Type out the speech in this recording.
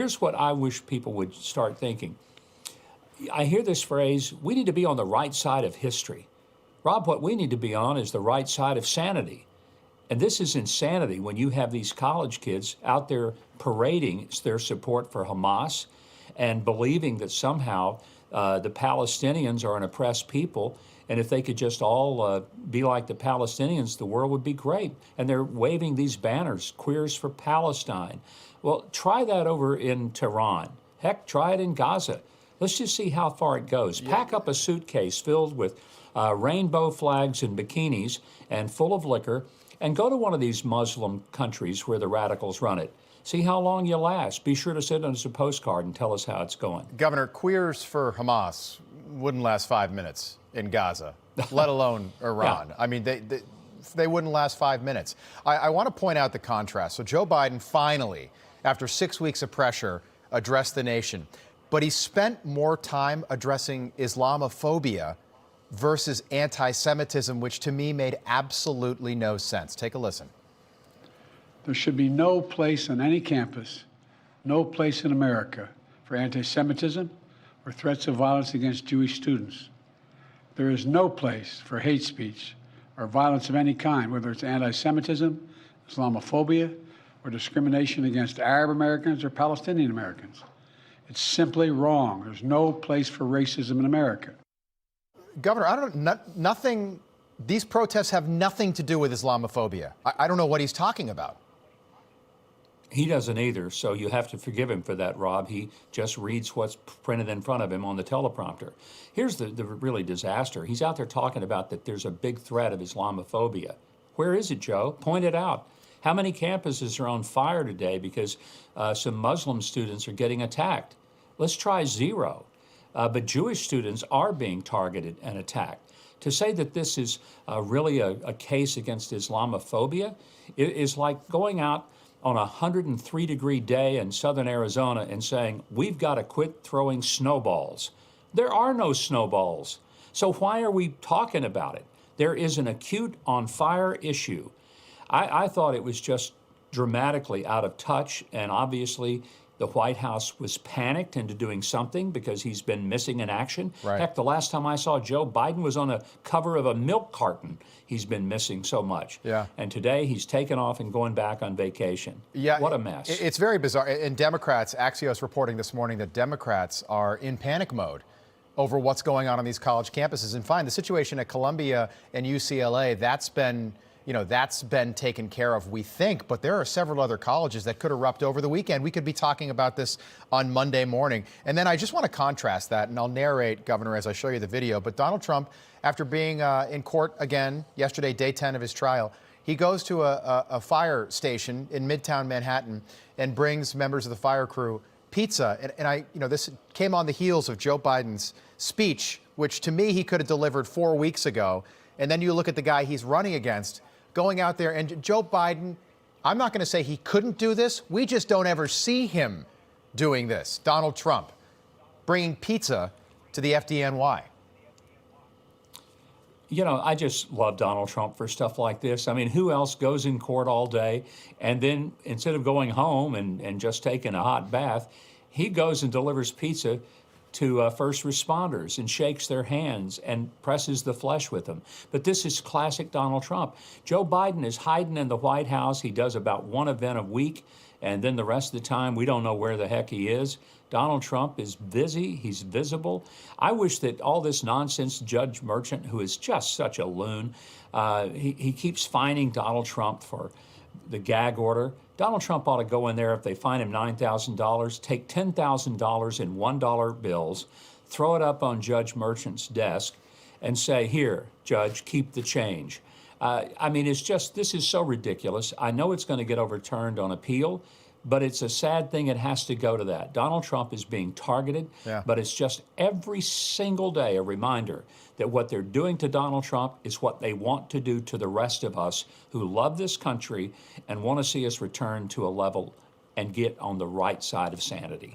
Here's what I wish people would start thinking. I hear this phrase, we need to be on the right side of history. Rob, what we need to be on is the right side of sanity. And this is insanity when you have these college kids out there parading their support for Hamas and believing that somehow the Palestinians are an oppressed people, and if they could just all be like the Palestinians, the world would be great. And they're waving these banners, Queers for Palestine. Well, try that over in Tehran. Heck, try it in Gaza. Let's just see how far it goes. Yeah. Pack up a suitcase filled with rainbow flags and bikinis and full of liquor, and go to one of these Muslim countries where the radicals run it. See how long you last. Be sure to send us a postcard and tell us how it's going. Governor, Queers for Hamas wouldn't last 5 minutes in Gaza, let alone Iran. Yeah. I mean, they wouldn't last 5 minutes. I want to point out the contrast. So Joe Biden finally, after 6 weeks of pressure, addressed the nation. But he spent more time addressing Islamophobia versus anti-Semitism, which to me made absolutely no sense. Take a listen. There should be no place on any campus, no place in America for anti-Semitism or threats of violence against Jewish students. There is no place for hate speech or violence of any kind, whether it's anti-Semitism, Islamophobia, or discrimination against Arab Americans or Palestinian Americans. It's simply wrong. There's no place for racism in America. Governor, I don't know, nothing, these protests have nothing to do with Islamophobia. I don't know what he's talking about. He doesn't either, so you have to forgive him for that, Rob. He just reads what's printed in front of him on the teleprompter. Here's the really disaster. He's out there talking about that there's a big threat of Islamophobia. Where is it, Joe? Point it out. How many campuses are on fire today because some Muslim students are getting attacked? Let's try 0. But Jewish students are being targeted and attacked. To say that this is really a case against Islamophobia is like going out on a 103-degree day in southern Arizona and saying, we've got to quit throwing snowballs. There are no snowballs. So why are we talking about it? There is an acute on-fire issue. I thought it was just dramatically out of touch, and obviously the White House was panicked into doing something because he's been missing in action. Right. Heck, the last time I saw Joe Biden was on the cover of a milk carton. He's been missing so much. Yeah. And today he's taken off and going back on vacation. Yeah. What a mess. It's very bizarre. And Democrats, Axios reporting this morning that Democrats are in panic mode over what's going on these college campuses. And fine, the situation at Columbia and UCLA, that's been taken care of, we think, but there are several other colleges that could erupt over the weekend. We could be talking about this on Monday morning. And then I just want to contrast that, and I'll narrate, Governor, as I show you the video. But Donald Trump, after being in court again yesterday, day 10 of his trial, he goes to a fire station in Midtown Manhattan and brings members of the fire crew pizza. And this came on the heels of Joe Biden's speech, which to me he could have delivered 4 weeks ago. And then you look at the guy he's running against, going out there, and Joe Biden, I'm not going to say he couldn't do this. We just don't ever see him doing this. Donald Trump bringing pizza to the FDNY. You know, I just love Donald Trump for stuff like this. I mean, who else goes in court all day and then instead of going home and just taking a hot bath, he goes and delivers pizza to first responders and shakes their hands and presses the flesh with them. But this is classic Donald Trump. Joe Biden is hiding in the White House. He does about one event a week, and then the rest of the time, we don't know where the heck he is. Donald Trump is busy. He's visible. I wish that all this nonsense, Judge Merchant, who is just such a loon, he keeps fining Donald Trump for the gag order. Donald Trump ought to go in there if they fine him $9,000, take $10,000 in $1 bills, throw it up on Judge Merchant's desk, and say, here, Judge, keep the change. I mean, it's just, this is so ridiculous. I know it's going to get overturned on appeal, but it's a sad thing it has to go to that. Donald Trump is being targeted, but it's just every single day a reminder that what they're doing to Donald Trump is what they want to do to the rest of us who love this country and want to see us return to a level and get on the right side of sanity.